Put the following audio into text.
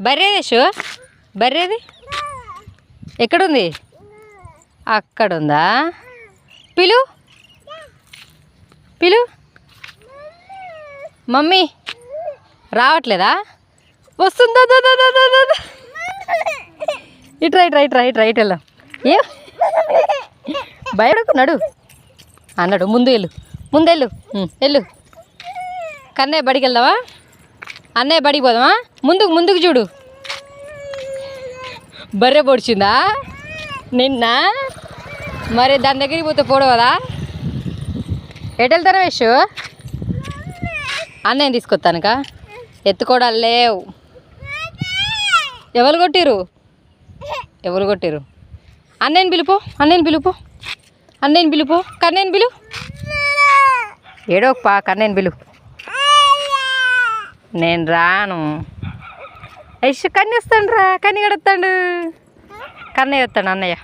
బర్రేది యశు బర్రేది ఎక్కడుంది అక్కడుందా పిలు పిలు మమ్మీ రావట్లేదా వస్తుందా ఇట్రా ఇట్రా ఇట్రా ఇట్రా ఇటు వెళ్దాం ఏ బయటకున్నాడు అన్నాడు ముందెళ్ళు వెళ్ళు కన్నయ్య బడికి వెళ్దామా అన్నయ్య బడికి పోదామా ముందుకు చూడు బర్రె పొడిచిందా నిన్న మరి దాని దగ్గరికి పోతే పోడవదా ఎటు వెళ్తారా యశు అన్నయ్య తీసుకొస్తానుక ఎత్తుకోవడాలు లేవు ఎవరు కొట్టిరు అన్నయ్యని పిలుపు కన్నయ్యని పిలు ఏడోపా కన్నయ్యని పిలు నేను రాను యశు కన్నీ వస్తాను రా కన్నీ కడతాడు కన్నయ్య వస్తాడు అన్నయ్య